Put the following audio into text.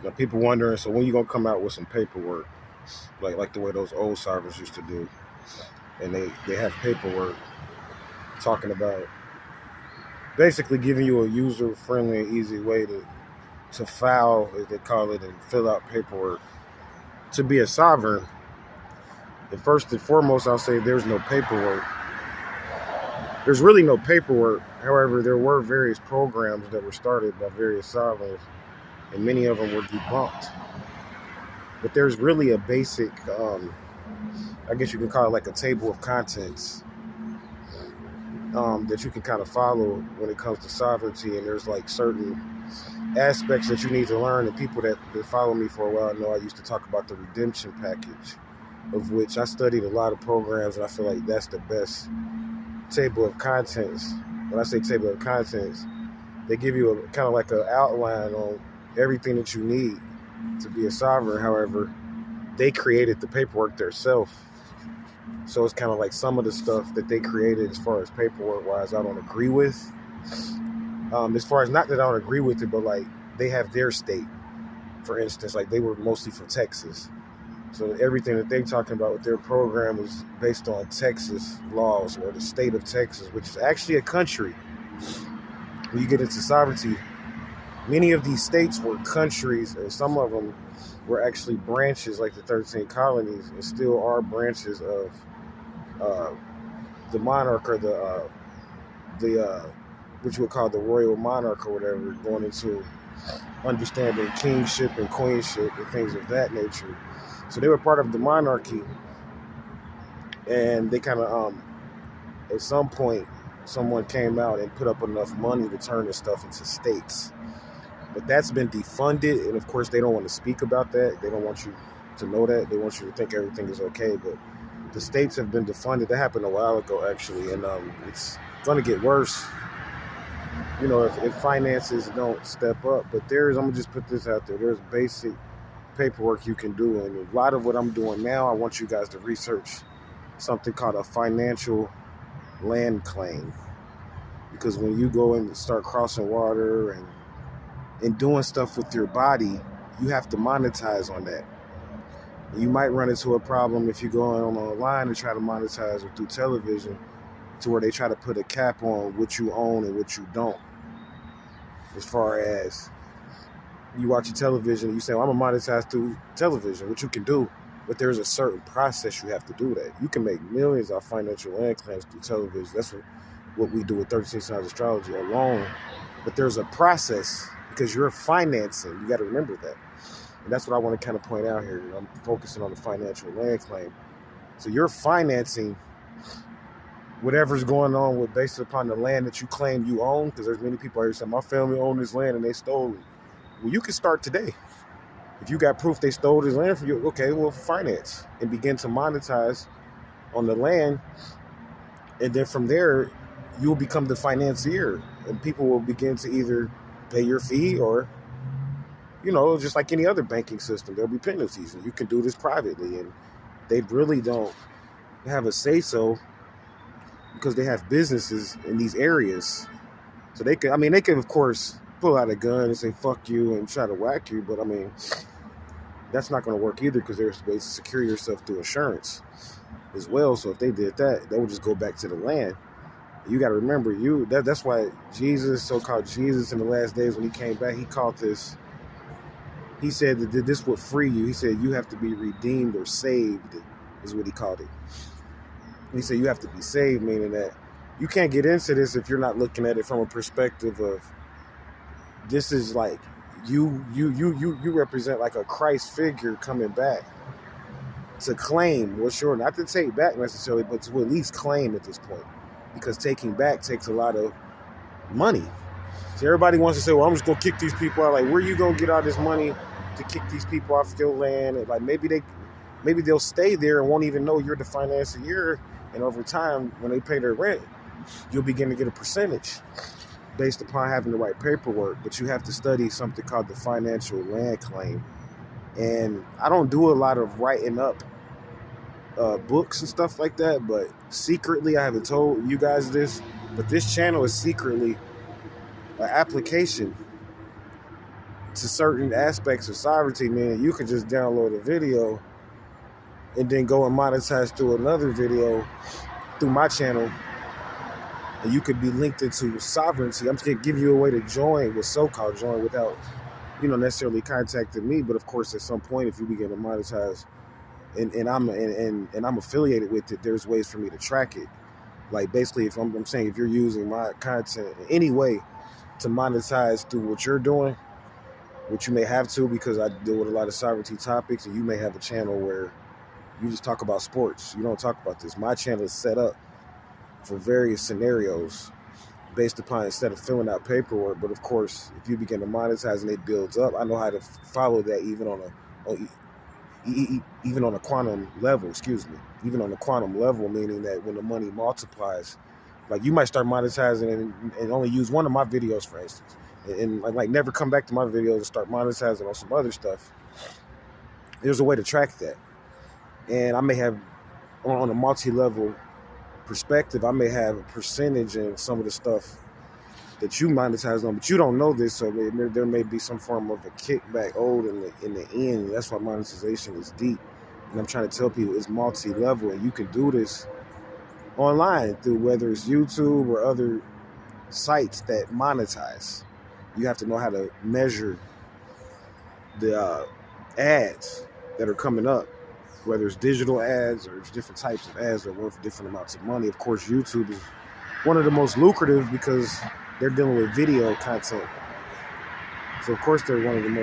Now, people wondering, so when you gonna come out with some paperwork, like the way those old servers used to do, and they have paperwork talking about basically giving you a user friendly and easy way to file, as they call it, and fill out paperwork to be a sovereign. And first and foremost, I'll say there's no paperwork. There's really no paperwork. However, there were various programs that were started by various sovereigns, and many of them were debunked. But there's really a basic, I guess you can call it like a table of contents that you can kind of follow when it comes to sovereignty. And there's like certain aspects that you need to learn. And people that follow me for a while know I used to talk about the redemption package, of which I studied a lot of programs, and I feel like that's the best table of contents. When I say table of contents, they give you a kind of like an outline on everything that you need to be a sovereign. However, they created the paperwork themselves. So it's kind of like some of the stuff that they created as far as paperwork wise, I don't agree with. As far as, not that I don't agree with it, but like they have their state. For instance, like they were mostly from Texas. So everything that they're talking about with their program is based on Texas laws, or the state of Texas, which is actually a country. When you get into sovereignty, many of these states were countries, and some of them were actually branches, like the 13 colonies, and still are branches of uh, the monarch, or the what you would call the royal monarch or whatever, going into understanding kingship and queenship and things of that nature. So they were part of the monarchy, and they kind of at some point someone came out and put up enough money to turn this stuff into states. But that's been defunded, and of course they don't want to speak about that. They don't want you to know that. They want you to think everything is okay. But the states have been defunded. That happened a while ago, actually, and it's going to get worse. If finances don't step up. But I'm gonna just put this out there. There's basic paperwork you can do, and a lot of what I'm doing now, I want you guys to research something called a financial land claim, because when you go and start crossing water and doing stuff with your body, you have to monetize on that. You might run into a problem if you go on online and try to monetize or through television, to where they try to put a cap on what you own and what you don't. As far as you watch your television, you say, well, I'm going to monetize through television, which you can do, but there's a certain process you have to do that. You can make millions off financial land claims through television. That's what we do with 36 Signs Astrology alone. But there's a process, because you're financing. You got to remember that. And that's what I want to kind of point out here. I'm focusing on the financial land claim. So you're financing whatever's going on with, based upon the land that you claim you own, because there's many people out here saying, my family owned this land and they stole it. Well, you can start today. If you got proof they stole this land from you, okay, well, finance and begin to monetize on the land. And then from there, you'll become the financier, and people will begin to either pay your fee or, just like any other banking system, there'll be penalties, and you can do this privately. And they really don't have a say-so, because they have businesses in these areas. So they could, of course, pull out a gun and say, fuck you, and try to whack you. But, that's not going to work either, because there's ways to secure yourself through insurance as well. So if they did that, they would just go back to the land. You got to remember, that's why Jesus, so-called Jesus, in the last days when he came back, he called this, he said that this would free you. He said you have to be redeemed or saved, is what he called it. He said you have to be saved, meaning that you can't get into this if you're not looking at it from a perspective of, this is like you represent like a Christ figure coming back to claim what's yours, not to take back necessarily, but to at least claim at this point, because taking back takes a lot of money. So everybody wants to say, well, I'm just gonna kick these people out. Like, where you gonna get all this money to kick these people off your land? And like maybe they'll stay there and won't even know you're the financier. And over time, when they pay their rent, you'll begin to get a percentage based upon having the right paperwork. But you have to study something called the financial land claim. And I don't do a lot of writing up books and stuff like that, but secretly, I haven't told you guys this, but this channel is secretly an application to certain aspects of sovereignty, man, you could just download a video and then go and monetize through another video through my channel, and you could be linked into sovereignty. I'm just gonna give you a way to join, with so-called join, without necessarily contacting me. But of course, at some point, if you begin to monetize, and I'm affiliated with it, there's ways for me to track it. Like basically, if I'm saying, if you're using my content in any way to monetize through what you're doing, which you may have to, because I deal with a lot of sovereignty topics, and you may have a channel where you just talk about sports. You don't talk about this. My channel is set up for various scenarios based upon, instead of filling out paperwork. But of course, if you begin to monetize and it builds up, I know how to follow that even on a quantum level, even on a quantum level, meaning that when the money multiplies, like you might start monetizing and only use one of my videos, for instance, and like never come back to my videos and start monetizing on some other stuff. There's a way to track that. And I may have, on a multi-level perspective, I may have a percentage in some of the stuff that you monetize on, but you don't know this, so there may be some form of a kickback owed in the end. That's why monetization is deep. And I'm trying to tell people it's multi-level, and you can do this online through whether it's YouTube or other sites that monetize. You have to know how to measure the ads that are coming up, whether it's digital ads or it's different types of ads that are worth different amounts of money. Of course, YouTube is one of the most lucrative because they're dealing with video content. So of course they're one of the most